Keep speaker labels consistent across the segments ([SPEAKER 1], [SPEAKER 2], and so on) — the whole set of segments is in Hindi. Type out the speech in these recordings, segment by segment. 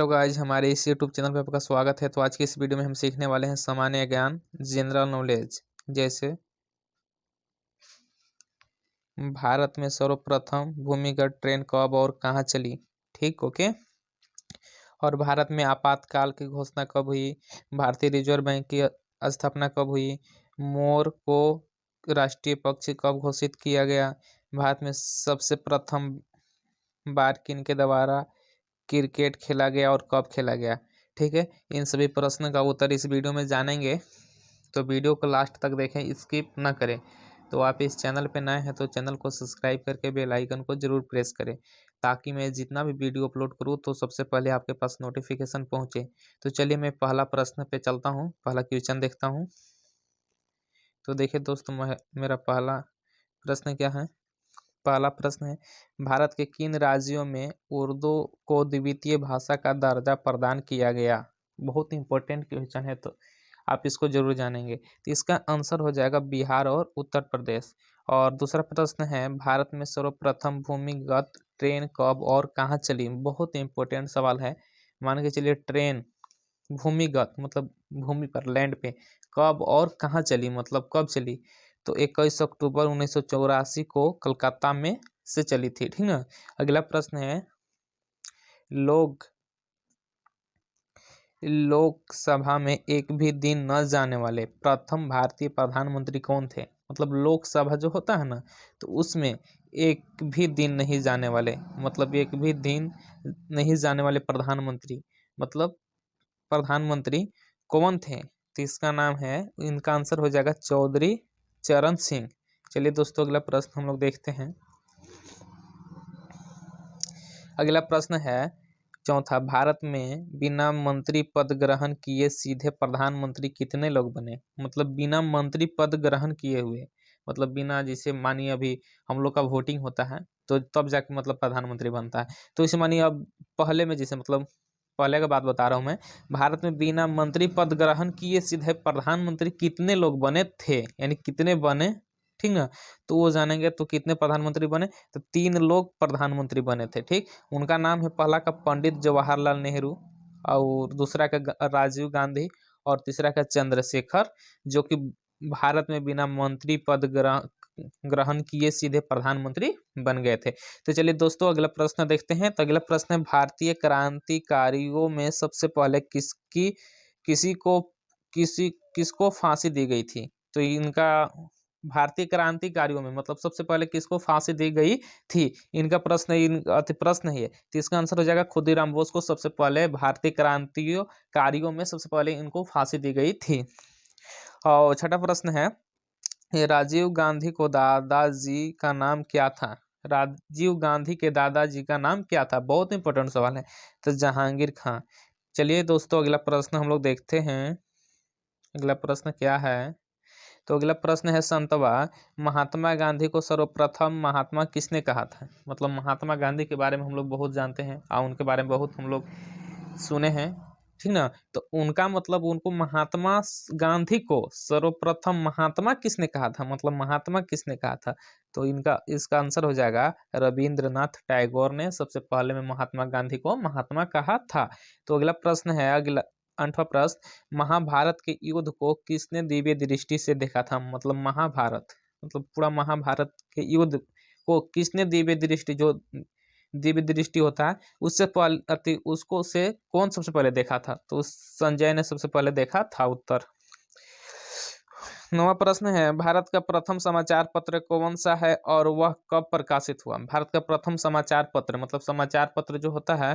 [SPEAKER 1] तो गाइज हमारे इस यूट्यूब चैनल पर आपका स्वागत है। तो आज की इस वीडियो में हम सीखने वाले हैं सामान्य ज्ञान, जनरल नॉलेज। जैसे भारत में सर्वप्रथम भूमिगत ट्रेन कब और कहाँ चली। ठीक, ओके। और भारत में आपातकाल की घोषणा कब हुई, भारतीय रिजर्व बैंक की स्थापना कब हुई, मोर को राष्ट्रीय पक्षी कब घोषित किया गया, भारत में सबसे प्रथम बार किनके द्वारा क्रिकेट खेला गया और कब खेला गया। ठीक है, इन सभी प्रश्न का उत्तर इस वीडियो में जानेंगे, तो वीडियो को लास्ट तक देखें, स्किप ना करें। तो आप इस चैनल पे नए हैं तो चैनल को सब्सक्राइब करके बेल आइकन को जरूर प्रेस करें, ताकि मैं जितना भी वीडियो अपलोड करूँ तो सबसे पहले आपके पास नोटिफिकेशन पहुँचे। तो चलिए मैं पहला प्रश्न पे चलता हूँ, पहला क्वेश्चन देखता हूँ। तो देखिए दोस्तों, मेरा पहला प्रश्न क्या है। पहला प्रश्न है, भारत के किन राज्यों में उर्दू को द्वितीय भाषा का दर्जा प्रदान किया गया। बहुत इंपॉर्टेंट क्वेश्चन है, तो आप इसको जरूर जानेंगे। तो इसका आंसर हो जाएगा बिहार और उत्तर प्रदेश। और दूसरा प्रश्न है, भारत में सर्वप्रथम भूमिगत ट्रेन कब और कहाँ चली। बहुत इंपॉर्टेंट सवाल है। मान के चलिए, ट्रेन भूमिगत मतलब भूमि पर, लैंड पे, कब और कहाँ चली, मतलब कब चली। तो 21 अक्टूबर 1984 को कलकत्ता में से चली थी। ठीक ना। अगला प्रश्न है, लोकसभा में एक भी दिन न जाने वाले प्रथम भारतीय प्रधानमंत्री कौन थे। मतलब लोकसभा जो होता है ना, तो उसमें एक भी दिन नहीं जाने वाले, मतलब एक भी दिन नहीं जाने वाले प्रधानमंत्री, मतलब प्रधानमंत्री कौन थे। तो इसका नाम है, इनका आंसर हो जाएगा चौधरी चरण सिंह। चलिए दोस्तों, अगला प्रश्न हम लोग देखते हैं। अगला प्रश्न है चौथा, भारत में बिना मंत्री पद ग्रहण किए सीधे प्रधानमंत्री कितने लोग बने। मतलब बिना मंत्री पद ग्रहण किए हुए, मतलब बिना, जैसे मानिए अभी हम लोग का वोटिंग होता है तो तब जाके मतलब प्रधानमंत्री बनता है। तो इसे मानिए अब पहले में, जैसे मतलब पहले का बात बता रहा हूँ मैं, भारत में बिना मंत्री पद ग्रहण किए सीधे प्रधानमंत्री कितने लोग बने थे, यानी कितने बने। ठीक ना। तो वो जानेंगे। तो कितने प्रधानमंत्री बने, तो 3 लोग प्रधानमंत्री बने थे। ठीक, उनका नाम है, पहला का पंडित जवाहरलाल नेहरू, और दूसरा का राजीव गांधी, और तीसरा का चंद्रशेखर, जो कि भारत में बिना मंत्री पद ग्रहण किए सीधे प्रधानमंत्री बन गए थे। तो चलिए दोस्तों, अगला प्रश्न देखते हैं। तो अगला प्रश्न है, भारतीय क्रांतिकारियों में सबसे पहले किसको फांसी दी गई थी। तो इनका, भारतीय क्रांतिकारियों में मतलब सबसे पहले किसको फांसी दी गई थी, इनका प्रश्न, प्रश्न है। तो इसका आंसर हो जाएगा खुदीराम बोस को सबसे पहले भारतीय क्रांतिकारियों में सबसे पहले इनको फांसी दी गई थी। और छठा प्रश्न है, राजीव गांधी को दादाजी का नाम क्या था। राजीव गांधी के दादाजी का नाम क्या था। बहुत इंपॉर्टेंट सवाल है। तो जहांगीर खां। चलिए दोस्तों, अगला प्रश्न हम लोग देखते हैं। अगला प्रश्न क्या है। तो अगला प्रश्न है, संतवा महात्मा गांधी को सर्वप्रथम महात्मा किसने कहा था। मतलब महात्मा गांधी के बारे में हम लोग बहुत जानते हैं और उनके बारे में बहुत हम लोग सुने हैं। ठीक ना। तो उनका मतलब, उनको महात्मा गांधी को सर्वप्रथम महात्मा किसने कहा था, मतलब महात्मा किसने कहा था। तो इसका आंसर हो जाएगा रविंद्रनाथ टैगोर ने सबसे पहले में महात्मा गांधी को महात्मा कहा था। तो अगला प्रश्न है, अगला 8वां प्रश्न, महाभारत के युद्ध को किसने दिव्य दृष्टि से देखा था। मतलब महाभारत, मतलब पूरा महाभारत के युद्ध को किसने दिव्य दृष्टि, जो दिव्य दृष्टि होता है उससे पहले, उसको से कौन सबसे पहले देखा था। तो संजय ने सबसे पहले देखा था। उत्तर। 9वां प्रश्न है, भारत का प्रथम समाचार पत्र कौन सा है और वह कब प्रकाशित हुआ। भारत का प्रथम समाचार पत्र, मतलब समाचार पत्र जो होता है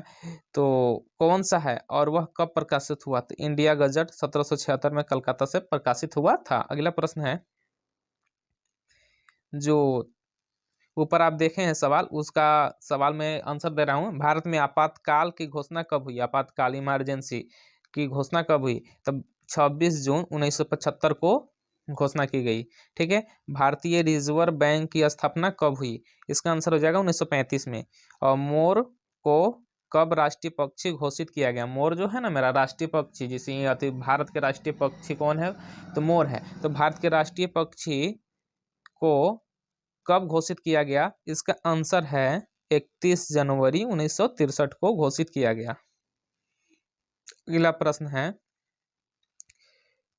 [SPEAKER 1] तो कौन सा है और वह कब प्रकाशित हुआ। तो इंडिया गजट 1776 में कलकत्ता से प्रकाशित हुआ था। अगला प्रश्न है, जो ऊपर आप देखे हैं सवाल, उसका सवाल में आंसर दे रहा हूँ। भारत में आपातकाल की घोषणा कब हुई, आपातकाल इमरजेंसी की घोषणा कब हुई। तब 26 जून 1975 को घोषणा की गई। ठीक है। भारतीय रिजर्व बैंक की स्थापना कब हुई। इसका आंसर हो जाएगा 1935 में। और मोर को कब राष्ट्रीय पक्षी घोषित किया गया। मोर जो है ना मेरा राष्ट्रीय पक्षी, जिसे भारत के राष्ट्रीय पक्षी कौन है, तो मोर है। तो भारत के राष्ट्रीय पक्षी को कब घोषित किया गया। इसका आंसर है 31 जनवरी 1963 को घोषित किया गया। अगला प्रश्न है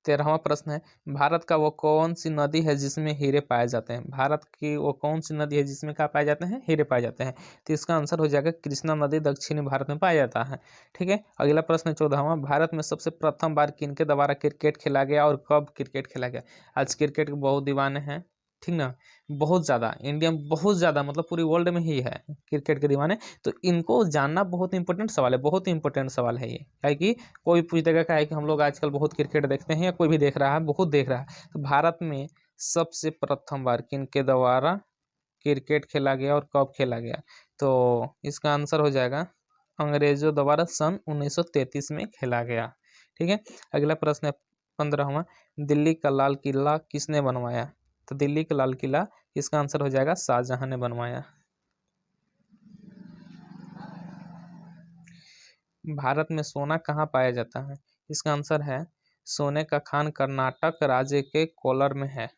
[SPEAKER 1] 13वां प्रश्न है, भारत का वो कौन सी नदी है जिसमें हीरे पाए जाते हैं? भारत की वो कौन सी नदी है जिसमें क्या पाए जाते हैं? हीरे पाए जाते हैं। तो इसका आंसर हो जाएगा कृष्णा नदी दक्षिणी भारत में पाया जाता है। ठीक है, अगला प्रश्न है 14वां, भारत में सबसे प्रथम बार किनके द्वारा क्रिकेट खेला गया और कब क्रिकेट खेला गया? आज क्रिकेट के बहुत दीवाने हैं, ठीक ना, बहुत ज़्यादा, इंडिया में बहुत ज़्यादा, मतलब पूरी वर्ल्ड में ही है क्रिकेट के दीवाने। तो इनको जानना बहुत इंपॉर्टेंट सवाल है, बहुत इंपॉर्टेंट सवाल है ये, क्या है कि कोई पूछ देगा क्या है कि हम लोग आजकल बहुत क्रिकेट देखते हैं या कोई भी देख रहा है, बहुत देख रहा है। तो भारत में सबसे प्रथम बार किनके द्वारा क्रिकेट खेला गया और कब खेला गया? तो इसका आंसर हो जाएगा अंग्रेजों द्वारा सन 1933 में खेला गया। ठीक है, अगला प्रश्न है 15वां, दिल्ली का लाल किला किसने बनवाया? तो दिल्ली का लाल किला, इसका आंसर हो जाएगा शाहजहां ने बनवाया। भारत में सोना कहाँ पाया जाता है? इसका आंसर है सोने का खान कर्नाटक राज्य के कोलार में है।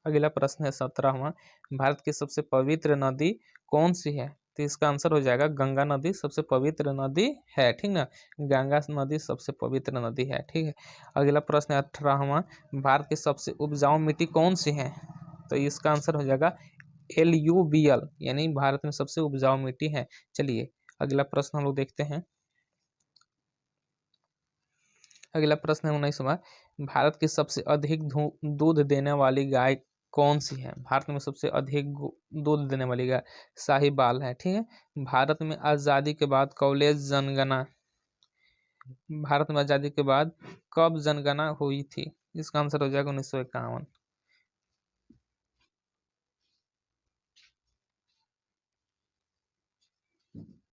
[SPEAKER 1] अगला प्रश्न है 17वां, भारत की सबसे पवित्र नदी कौन सी है? तो इसका आंसर हो जाएगा गंगा नदी सबसे पवित्र नदी है। ठीक ना, गंगा नदी सबसे पवित्र नदी है। ठीक है, अगला प्रश्न है 18वां, भारत की सबसे उपजाऊ मिट्टी कौन सी है? तो इसका आंसर हो जाएगा एलयूवीएल, यानी भारत में सबसे उपजाऊ मिट्टी है। चलिए अगला प्रश्न हम लोग देखते हैं। अगला प्रश्न है 19वां, भारत की सबसे अधिक दूध देने वाली गाय कौन सी है? भारत में सबसे अधिक दूध देने वाली गाय साहिवाल है। ठीक है, भारत में आज़ादी के बाद कॉलेज जनगणना, भारत में आज़ादी के बाद कब जनगणना हुई थी? इसका आंसर हो जाएगा 1951।